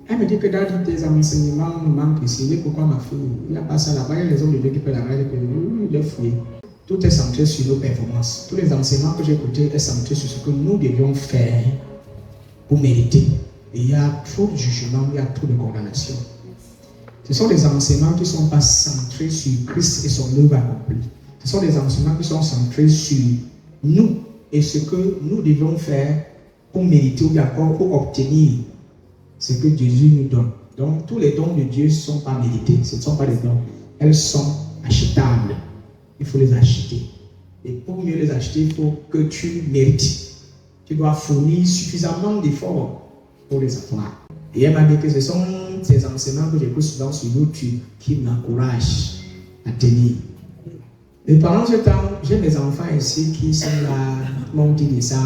[SPEAKER 1] Elle me dit que dans tes enseignements me manquent ici. Pourquoi ma fille? Il n'y a pas ça là-bas. Il y a les hommes de Dieu qui peuvent la regarder. Il est fouillé. Tout est centré sur nos performances. Tous les enseignements que j'ai écoutés sont centrés sur ce que nous devions faire pour mériter. Et il y a trop de jugements, il y a trop de condamnation. Ce sont des enseignements qui ne sont pas centrés sur Christ et son œuvre accomplie. Ce sont des enseignements qui sont centrés sur nous et ce que nous devons faire pour mériter ou encore pour obtenir ce que Jésus nous donne. Donc, tous les dons de Dieu ne sont pas mérités. Ce ne sont pas des dons. Elles sont achetables. Il faut les acheter. Et pour mieux les acheter, il faut que tu mérites. Tu dois fournir suffisamment d'efforts pour les avoir. Et elle m'a dit que ce sont ces enseignements que j'écoute souvent sur YouTube qui m'encouragent à tenir. Et pendant ce temps, j'ai mes enfants ici qui sont là, m'ont dit des ça.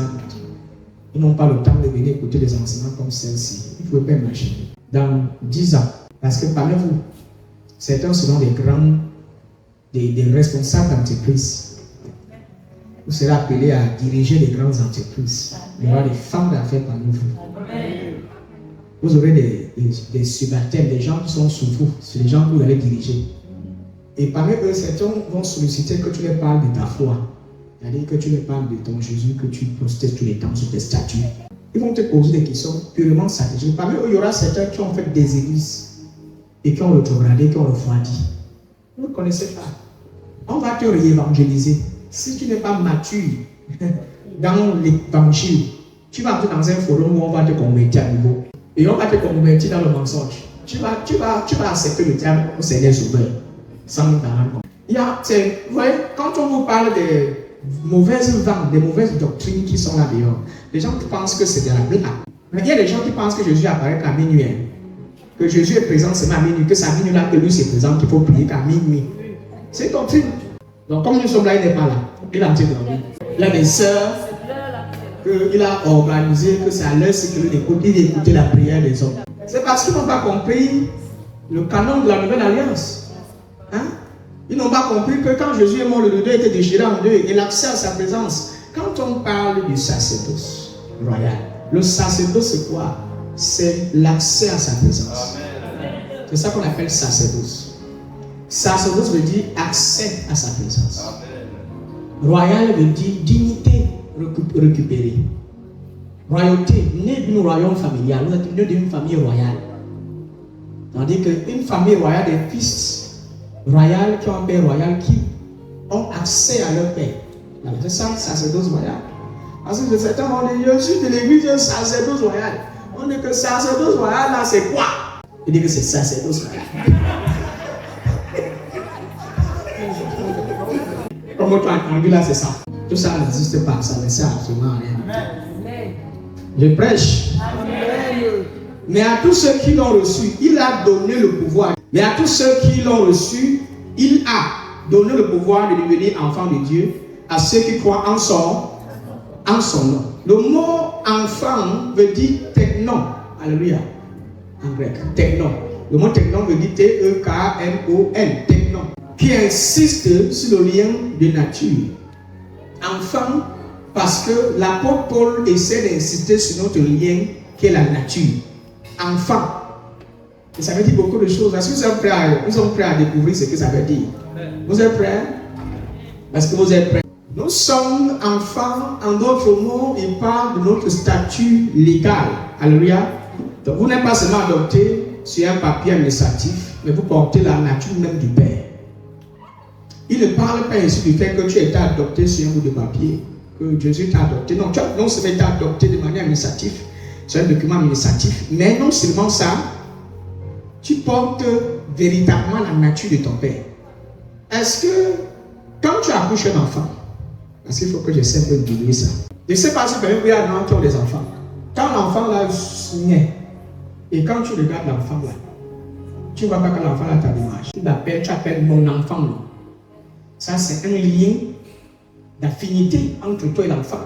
[SPEAKER 1] Ils n'ont pas le temps de venir écouter des enseignements comme celle-ci. Il ne faut pas imaginer. Dans 10 ans, parce que parmi vous, certains seront des grands des responsables d'entreprise. Vous serez appelés à diriger les grandes entreprises. Il y aura des femmes d'affaires parmi vous. Vous aurez des subalternes, des gens qui sont sous vous. C'est les gens que vous allez diriger. Et parmi eux, certains vont solliciter que tu leur parles de ta foi. C'est-à-dire que tu leur parles de ton Jésus que tu postes tous les temps sur tes statuts. Ils vont te poser des questions purement stratégiques. Parmi eux, il y aura certains qui ont fait des églises et qui ont rétrogradé, qui ont refroidi. Vous ne connaissez pas. On va te réévangéliser. Si tu n'es pas mature dans l'évangile, tu vas entrer dans un forum où on va te convertir à nouveau. Et on va te convertir dans le mensonge. Tu vas accepter le terme au Seigneur Sauveur sans nous en rendre compte. Vous voyez, quand on vous parle des mauvaises ventes, des mauvaises doctrines qui sont là dehors, les gens qui pensent que c'est de la blague. Mais il y a des gens qui pensent que Jésus apparaît qu'à minuit. Que Jésus est présent seulement à minuit, que c'est à minuit là que lui c'est présent, qu'il faut prier qu'à minuit. C'est une doctrine. Donc comme nous sommes là, il n'est pas là. Il est en train de dormir. Il a des sœurs qu'il a organisé, que c'est à leur sécurité d'écouter la prière des hommes. C'est parce qu'ils n'ont pas compris le canon de la nouvelle alliance. Hein? Ils n'ont pas compris que quand Jésus est mort, le rideau était déchiré en deux et l'accès à sa présence. Quand on parle du sacerdoce royal, le sacerdoce c'est quoi? C'est l'accès à sa présence. C'est ça qu'on appelle sacerdoce. Sacerdoce veut dire accès à sa présence. Royal veut dire dignité récupérée. Royauté, né d'une royaume familiale, nous sommes nés d'une famille royale. Tandis qu'une famille royale des fils royaux qui ont un père royal qui ont accès à leur père. C'est ça le sacerdoce royal. Parce que certains ont dit, je suis de l'église, un sacerdoce royal. On dit que sacerdoce royal là c'est quoi? Il dit que c'est sacerdoce royal. Comme tu as entendu là, c'est ça. Tout ça n'existe pas, ça ne sert absolument à rien. Je prêche. Amen. Mais à tous ceux qui l'ont reçu, il a donné le pouvoir. Mais à tous ceux qui l'ont reçu, il a donné le pouvoir de devenir enfants de Dieu, à ceux qui croient en son nom. Le mot enfant veut dire technon. Alléluia. En grec, technon. Le mot technon veut dire T-E-K-N-O-N. Technon. Qui insiste sur le lien de nature. Enfant, parce que l'apôtre Paul essaie d'insister sur notre lien qui est la nature. Enfant. Et ça veut dire beaucoup de choses. Est-ce que nous sommes prêts à découvrir ce que ça veut dire? Vous êtes prêts? Est-ce que vous êtes prêts? Nous sommes enfants, en d'autres mots, il parle de notre statut légal. Alléluia. Donc vous n'êtes pas seulement adopté sur un papier administratif, mais vous portez la nature même du Père. Il ne parle pas ici du fait que tu as été adopté sur un bout de papier, que Jésus t'a adopté. Non, tu as non seulement été adopté de manière administrative, c'est un document administratif, mais non seulement ça, tu portes véritablement la nature de ton Père. Est-ce que quand tu accouches un enfant, parce qu'il faut que j'essaie un peu de guider ça. Je ne sais pas si il y a des gens qui ont des enfants. Quand l'enfant là naît, et quand tu regardes l'enfant là, tu ne vois pas que l'enfant là t'a l'image. Tu appelles mon enfant là. Ça c'est un lien d'affinité entre toi et l'enfant.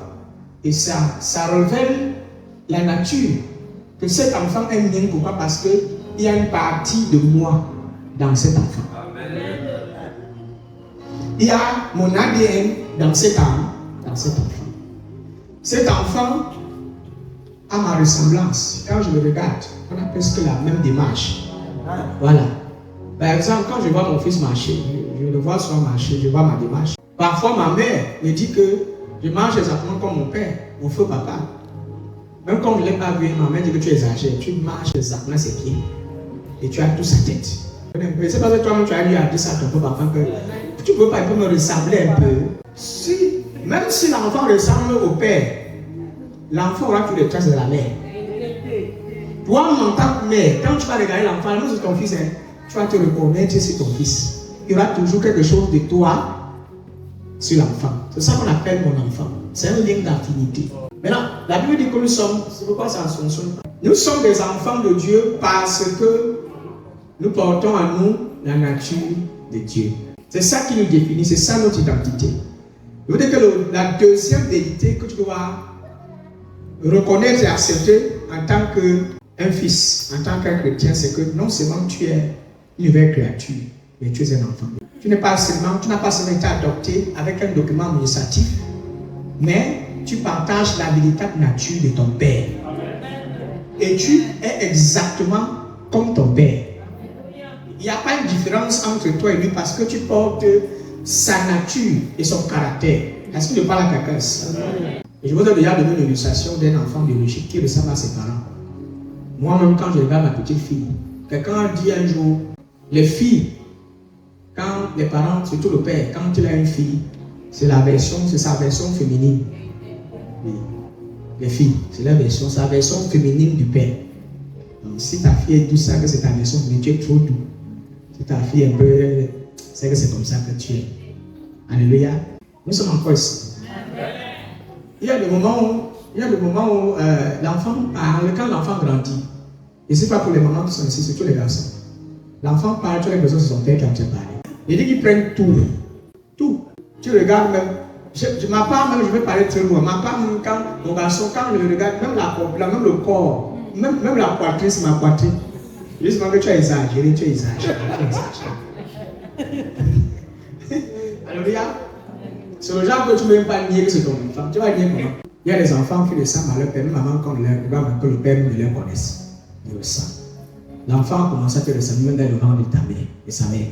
[SPEAKER 1] Et ça révèle la nature que cet enfant est mien. Pourquoi? Parce qu'il y a une partie de moi dans cet enfant. Amen. Il y a mon ADN dans cet enfant. Cet enfant a ma ressemblance. Quand je le regarde, on a presque la même démarche. Voilà. Par exemple, quand je vois mon fils marcher, je le vois souvent marcher, je vois ma démarche. Parfois, ma mère me dit que je marche exactement comme mon père, mon feu papa. Même quand je ne l'ai pas vu, ma mère dit que tu exagères, tu marches exactement à ses pieds. Et tu as tout sa tête. C'est parce que toi-même tu as dit à ça à ton papa que tu ne peux pas, il peut me ressembler un peu. Même si l'enfant ressemble au père, l'enfant aura toutes les traces de la mère. Toi, en tant que mère, quand tu vas regarder l'enfant, même si ton fils, tu vas te reconnaître sur ton fils. Il y aura toujours quelque chose de toi sur l'enfant. C'est ça qu'on appelle mon enfant. C'est un lien d'affinité. Maintenant, la Bible dit que nous sommes, c'est pourquoi ça ne fonctionne pas. Nous sommes des enfants de Dieu parce que nous portons en nous la nature de Dieu. C'est ça qui nous définit, c'est ça notre identité. Je veux dire que la deuxième vérité que tu dois reconnaître et accepter en tant qu'un fils, en tant qu'un chrétien, c'est que non seulement tu es une nouvelle créature, mais tu es un enfant. Tu n'as pas seulement été adopté avec un document administratif, mais tu partages la véritable nature de ton père. Et tu es exactement comme ton père. Il n'y a pas une différence entre toi et lui parce que tu portes sa nature et son caractère. Est-ce que je parle à quelqu'un ici? Et je vous ai déjà donné une illustration d'un enfant biologique qui ressemble à ses parents. Moi-même, quand je regarde ma petite fille, quelqu'un dit un jour, les filles, quand les parents, surtout le père, quand il a une fille, c'est sa version féminine. Oui. Les filles, c'est sa version féminine du père. Donc, si ta fille est douce, c'est que c'est ta version féminine, tu es trop doux. Si ta fille est un peu, c'est que c'est comme ça que tu es. Alléluia. Nous sommes encore ici. Il y a des moments où l'enfant parle, quand l'enfant grandit. Et ce n'est pas pour les mamans qui sont ici, c'est tous les garçons. L'enfant parle, tu as l'impression que c'est son père qui a parlé. Il dit qu'ils prennent tout. Tout. Tu regardes même. Ma part, même, je vais parler très loin. Ma part, même, quand mon garçon, quand je le regarde, même même le corps, même la poitrine, c'est ma poitrine. Je dis que tu as exagéré, Alléluia. C'est le genre que tu ne peux même pas nier que c'est ton enfant. Tu vas nier comment? Il y a des enfants qui ressemblent à leur père, même maman, quand que le père ne les connaisse. Il le sent. L'enfant commence à te ressembler même dans le ventre de ta mère, de sa mère.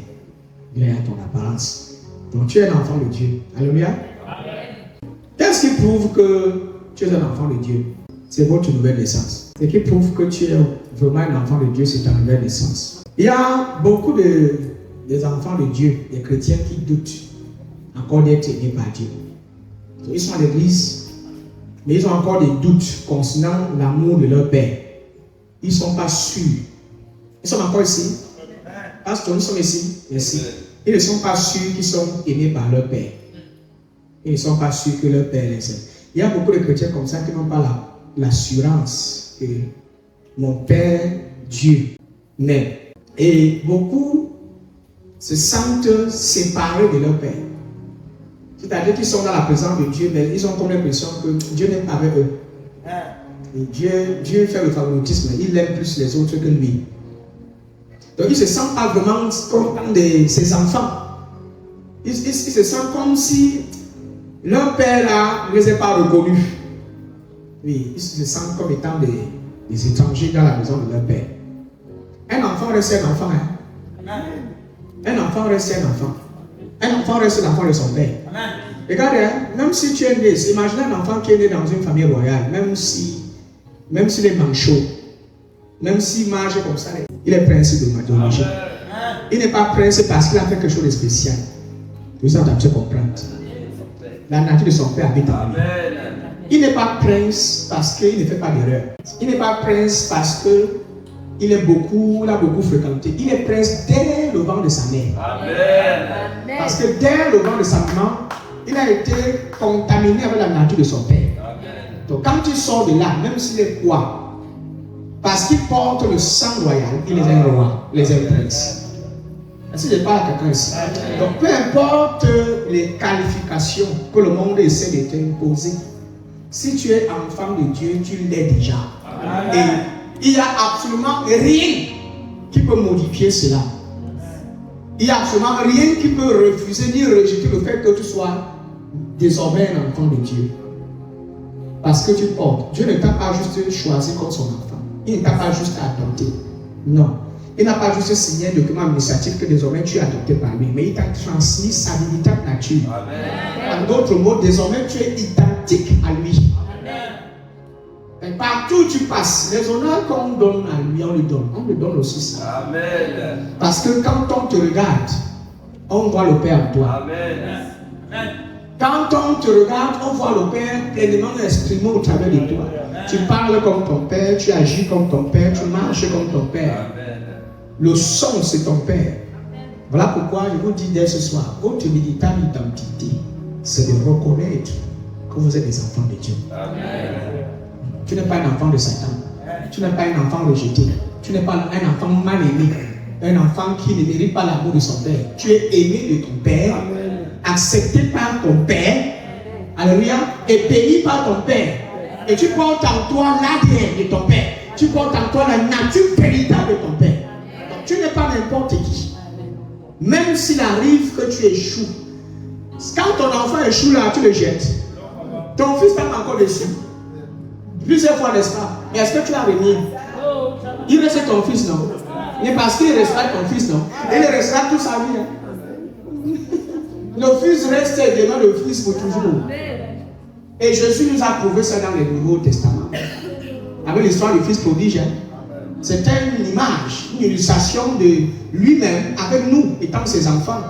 [SPEAKER 1] Il est à ton apparence. Donc tu es un enfant de Dieu. Alléluia. Qu'est-ce qui prouve que tu es un enfant de Dieu? C'est votre nouvelle naissance. Ce qui prouve que tu es vraiment un enfant de Dieu, c'est ta nouvelle naissance. Il y a beaucoup des enfants de Dieu, des chrétiens qui doutent encore d'être aimés par Dieu. Ils sont à l'église, mais ils ont encore des doutes concernant l'amour de leur père. Ils ne sont pas sûrs. Ils sont encore ici. Pasteur, nous sommes ici. Merci. Ils ne sont pas sûrs qu'ils sont aimés par leur père. Ils ne sont pas sûrs que leur père les aime. Il y a beaucoup de chrétiens comme ça qui n'ont pas l'assurance que mon père, Dieu, m'aime. Et beaucoup se sentent séparés de leur père. C'est-à-dire qu'ils sont dans la présence de Dieu, mais ils ont comme l'impression que Dieu n'est pas avec eux. Et Dieu fait le favoritisme, il aime plus les autres que lui. Donc ils ne se sentent pas vraiment comme ses enfants. Ils se sentent comme si leur père là ne les a pas reconnus. Oui, ils se sentent comme étant des étrangers dans la maison de leur père. Un enfant reste un enfant. Hein? Un enfant reste un enfant. Un enfant reste l'enfant de son père. Regardez, hein, même si tu es né, imaginez un enfant qui est né dans une famille royale, même s'il est manchot, même s'il marche comme ça, il est prince de magie. Il n'est pas prince parce qu'il a fait quelque chose de spécial. Vous avez dû comprendre. La nature de son père habite en lui. Il n'est pas prince parce qu'il ne fait pas d'erreur. Il n'est pas prince parce qu'il a beaucoup fréquenté. Il est prince dès le ventre de sa mère. Amen. Parce que dès le ventre de sa maman, il a été contaminé avec la nature de son père. Amen. Donc quand il sort de là, même s'il est roi, parce qu'il porte le sang royal, il est un roi, il est un prince. Est-ce que je parle à quelqu'un ici? Donc peu importe les qualifications que le monde essaie de t'imposer, si tu es enfant de Dieu, tu l'es déjà. Amen. Et il n'y a absolument rien qui peut modifier cela. Il n'y a absolument rien qui peut refuser ni rejeter le fait que tu sois désormais un enfant de Dieu. Parce que tu portes. Dieu ne t'a pas juste choisi comme son enfant. Il ne t'a pas juste adopté. Non. Il n'a pas juste signé un document administratif que désormais tu es adopté par lui. Mais il t'a transmis sa véritable nature. Amen. En d'autres mots, désormais tu es identique à lui. Amen. Et partout où tu passes, les honneurs qu'on donne à lui, on lui donne. On lui donne aussi ça. Amen. Parce que quand on te regarde, on voit le Père en toi. Amen. Quand on te regarde, on voit le Père pleinement exprimé au travers de toi. Tu parles comme ton Père, tu agis comme ton Père, tu marches comme ton Père. Le son, c'est ton Père. Voilà pourquoi je vous dis dès ce soir, votre véritable identité, c'est de reconnaître que vous êtes des enfants de Dieu. Amen. Tu n'es pas un enfant de Satan. Tu n'es pas un enfant rejeté. Tu n'es pas un enfant mal aimé. Un enfant qui ne mérite pas l'amour de son Père. Tu es aimé de ton Père, accepté par ton Père, alléluia, et payé par ton Père. Et tu portes en toi l'ADN de ton Père. Tu portes en toi la nature véritable de ton Père. Donc tu n'es pas n'importe qui. Même s'il arrive que tu échoues, quand ton enfant échoue là, tu le jettes. Ton fils parle encore dessus. Plusieurs fois, n'est-ce pas? Mais est-ce que tu l'as remis? Il reste ton fils, non? Mais parce qu'il restera ton fils, non? Il restera toute sa vie. Hein? Le fils reste demain le fils pour toujours. Et Jésus nous a prouvé ça dans le Nouveau Testament. Avec l'histoire du fils prodige. Hein? C'était une image, une illustration de lui-même avec nous, étant ses enfants.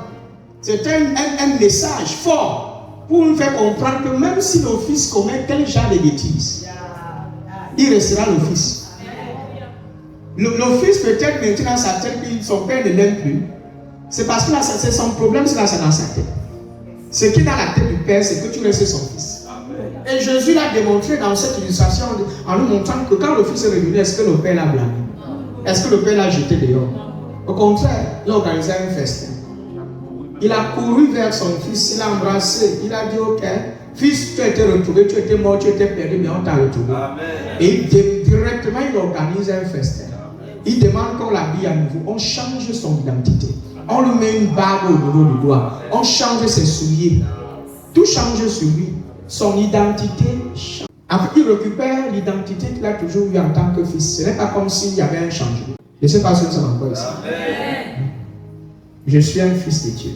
[SPEAKER 1] C'était un message fort pour nous faire comprendre que même si le fils commet tel genre de bêtises, il restera le fils. Le fils peut-être maintenant dans sa tête que son père ne l'aime plus. C'est parce que c'est son problème, c'est dans sa tête. Ce qui est dans la tête du père, c'est que tu restes son fils. Et Jésus l'a démontré dans cette illustration en nous montrant que quand le fils est revenu, est-ce que le père l'a blâmé? Est-ce que le père l'a jeté dehors? Au contraire, il a organisé un festin. Il a couru vers son fils, il l'a embrassé, il a dit ok, fils, tu as été retrouvé, tu étais mort, tu étais perdu, mais on t'a retrouvé. Et directement, il organise un festin. Il demande qu'on l'habille à nouveau, on change son identité. On lui met une bague au niveau du doigt, on change ses souliers. Tout change sur lui. Son identité change. Après, il récupère l'identité qu'il a toujours eu en tant que fils. Ce n'est pas comme s'il y avait un changement. Je ne sais pas si nous sommes encore ici. Je suis un fils de Dieu.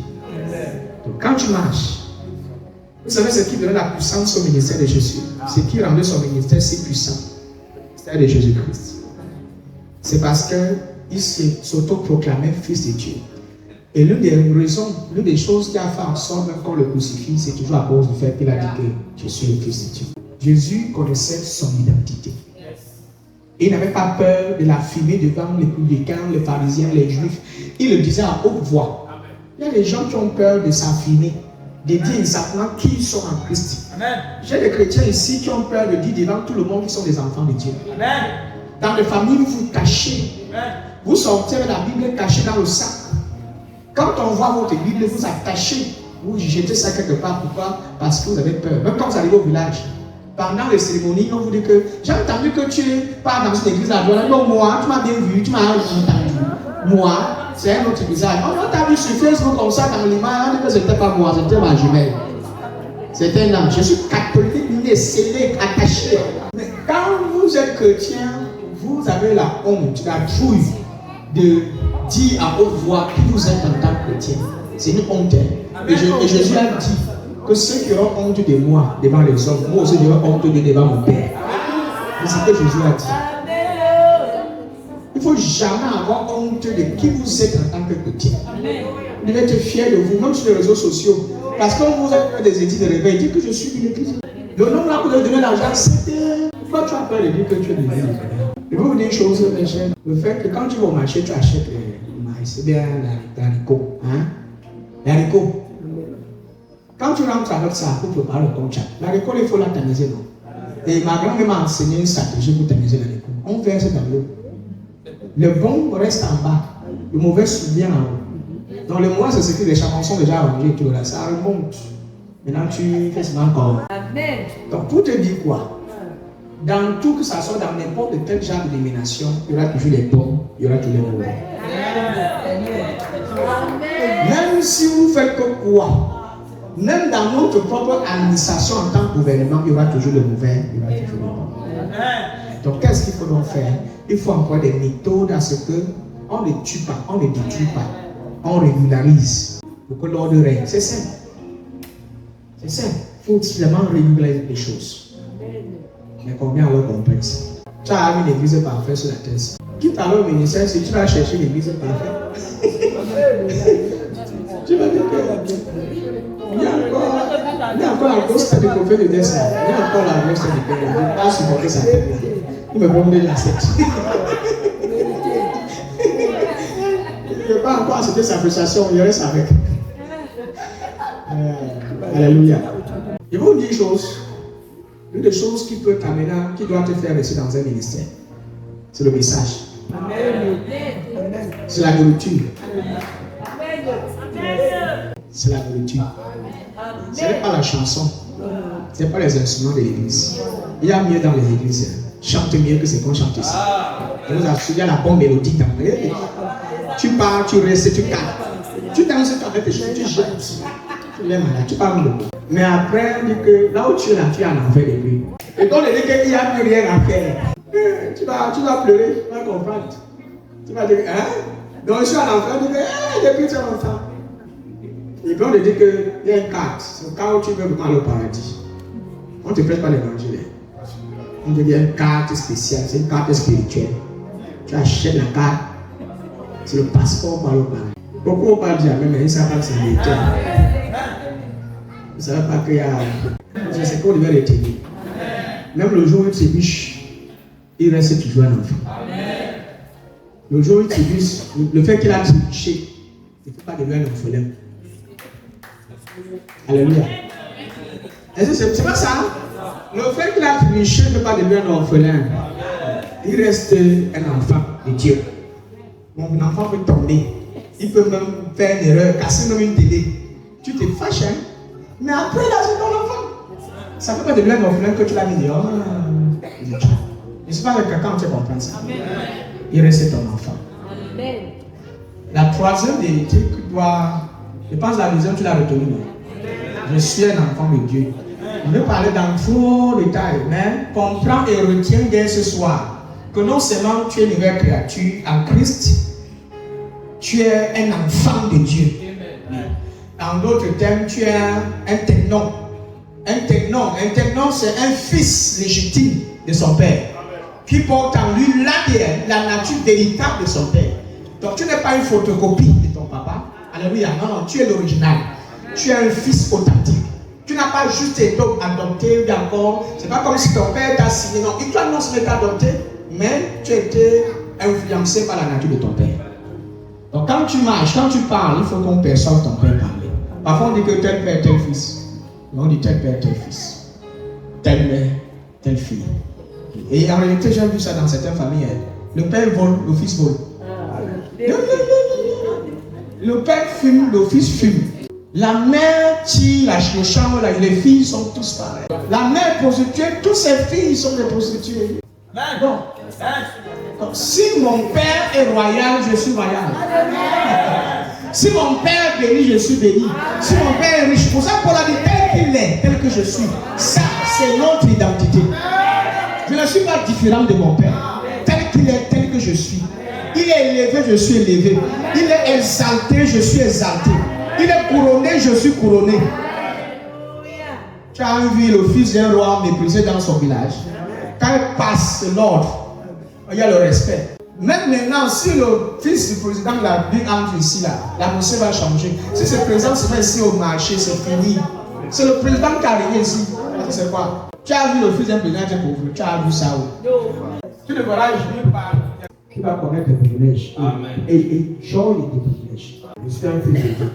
[SPEAKER 1] Donc, quand tu marches, vous savez ce qui donnait la puissance au ministère de Jésus, ce qui rendait son ministère si puissant, c'est de Jésus-Christ. C'est parce qu'il s'auto-proclamait fils de Dieu. Et l'une des raisons, l'une des choses qui a fait en sorte même qu'on le crucifie, c'est toujours à cause du fait qu'il a dit que je suis le fils de Dieu. Jésus connaissait son identité. Et il n'avait pas peur de l'affirmer devant les publicains, les pharisiens, les juifs. Il le disait à haute voix. Il y a des gens qui ont peur de s'affirmer, de dire exactement qui ils sont en Christ. J'ai des chrétiens ici qui ont peur de dire devant tout le monde qu'ils sont des enfants de Dieu. Dans les familles, vous cachez. Vous sortez la Bible cachée dans le sac. Quand on voit votre Bible, vous attachez, vous jetez ça quelque part. Pourquoi? Parce que vous avez peur. Même quand vous arrivez au village, pendant les cérémonies, on vous dit que j'ai entendu que tu pars dans une église là. Non, moi, tu m'as bien vu, tu m'as entendu. Moi, c'est un autre visage. On t'a vu sur Facebook comme ça dans l'image, on dit que c'était pas moi, c'était ma jumelle. C'était un homme. Je suis catholique, né, scellé, attaché. Mais quand vous êtes chrétien, vous avez la honte, la trouille de dire à haute voix qui vous êtes en tant que chrétien. C'est une honte. Et Jésus a dit que ceux qui auront honte de moi devant les hommes, moi aussi j'aurai honte devant mon Père. C'est ce que Jésus a dit. Il ne faut jamais avoir honte de qui vous êtes en tant que chrétien. Vous devez être fier de vous, même sur les réseaux sociaux. Parce que vous avez des édits de réveil, dites que je suis une église. Le nom là que vous avez donné l'argent, c'était. Pourquoi tu as peur de dire que tu es une église? Je vais vous dire une chose, mes chers. Le fait que quand tu vas au marché, tu achètes le maïs, c'est bien l'haricot. Hein? L'haricot. Quand tu rentres avec ça pour préparer le concha, l'haricot, il faut la tamiser, non? Et ma grand-mère m'a enseigné une stratégie pour tamiser l'haricot. On verse dans l'eau. Le bon reste en bas, le mauvais subit en haut. Dans le mois, c'est ce que les charbons sont déjà arrangés, tout là, ça remonte. Maintenant, tu fais ça encore. Donc, pour te dire quoi? Dans tout, que ça soit dans n'importe quel genre de domination, il y aura toujours les bons, il y aura toujours les mauvais. Même si vous faites que quoi, même dans notre propre administration en tant que gouvernement, il y aura toujours le mauvais, il y aura toujours le bon. Donc, qu'est-ce qu'il faut donc faire? Il faut encore des méthodes à ce qu'on ne tue pas, on ne détruit pas, on régularise pour que l'ordre règne. C'est simple. C'est simple. Il faut seulement régulariser les choses. Mais combien on est complexe? Tu as une église parfaite sur la terre. Quitte à leur ministère, si tu vas chercher une église parfaite, tu vas dire que il y a encore la grosse tête du prophète de dessin. Il y a encore la grosse tête du père. Je ne peux pas supporter sa tête. Il me prend de la tête. Il ne peut pas encore accepter sa frustration, il reste avec. Alléluia. Je vais vous dire une chose. Une des choses qui peut t'amener, qui doit te faire rester dans un ministère, c'est le message. C'est la nourriture. C'est la nourriture. Ce n'est pas la chanson. Ce n'est pas les instruments de l'église. Il y a mieux dans les églises. Chante mieux que ce qu'on chante ici. Je vous assure, il y a la bonne mélodie dans les. Tu pars, tu restes, tu calmes. Tu dans ce temps, tu jettes. Tu l'aimes là, tu parles de moi. Mais après, on dit que là où tu es là, tu es en enfer de lui. Et donc, on dit qu'il n'y a plus rien à faire. Tu vas pleurer, tu vas comprendre. Tu vas dire, hein? Donc, je suis en enfer, on dit que, depuis tu es enfant. Et puis, on te dit qu'il y a une carte. C'est le cas où tu veux vraiment aller au paradis. On ne te prête pas l'évangile. On te dit une carte spéciale, c'est une carte spirituelle. Tu achètes la carte, c'est le passeport pour aller au paradis. Beaucoup parlent de jamais, mais ils ne savent pas que c'est l'éternel. Ils ne savent pas qu'il y a. C'est ce qu'on devait retenir. Même le jour où tu biches, il reste toujours un enfant. Le jour où tu biches, le fait qu'il a triché, il ne faut pas devenir un orphelin. Alléluia. Est-ce que c'est pas ça? Le fait qu'il a triché ne peut pas devenir un orphelin. Il reste un enfant de Dieu. Mon enfant peut tomber. Il peut même faire une erreur, casser même une télé. Tu te fâches, hein? Mais après, là, c'est ton enfant. Ça ne peut pas devenir un orphelin que tu l'as mis dehors. Je ne sais pas avec quelqu'un tu comprends ça. Il reste ton enfant. Amen. La troisième vérité que doit. Je pense que la deuxième, tu l'as retenue. Je suis un enfant de Dieu. On veut parler dans trop de détails, mais comprends et retiens dès ce soir que non seulement tu es une nouvelle créature en Christ, tu es un enfant de Dieu. En d'autres termes, tu es un technon. Un technon, c'est un fils légitime de son père qui porte en lui l'ADN, la nature véritable de son père. Donc tu n'es pas une photocopie de ton papa. Alléluia. Non, tu es l'original. Tu es un fils authentique. Tu n'as pas juste été adopté d'accord. C'est pas comme si ton père t'a signé. Non, il t'a non seulement adopté, mais tu as été influencé par la nature de ton père. Donc quand tu marches, quand tu parles, il faut qu'on perçoive ton père parler. Parfois on dit que tel père, tel fils. On dit tel père, tel fils. Telle mère, telle fille. Et en réalité, j'ai vu ça dans certaines familles. Le père vole, le fils vole. Le père fume, le fils fume. La mère tire le chambre, les filles sont tous pareilles. La mère prostituée, toutes ses filles sont des prostituées. Bon. Donc, si mon père est royal, je suis royal. Si mon père est béni, je suis béni. Si mon père est riche, pour ça Paul a dit tel qu'il est, tel que je suis. Ça, c'est notre identité. Je ne suis pas différent de mon père. Tel qu'il est, tel que je suis. Il est élevé, je suis élevé. Il est exalté, je suis exalté. Il est couronné, je suis couronné. Tu as vu le fils d'un roi méprisé dans son village. Quand il passe l'ordre, il y a le respect. Même maintenant, si le fils du président de la Bible entre ici, là, l'atmosphère va changer. Si ce président se met ici au marché, c'est fini. C'est le président qui a régné ici. C'est quoi? Tu as vu le fils d'un président qui est pauvre. Tu as vu ça où? Tu ne verras jamais pas. Qui va connaître tes privilèges. Et jouir de tes privilèges. Je suis un fils de Dieu.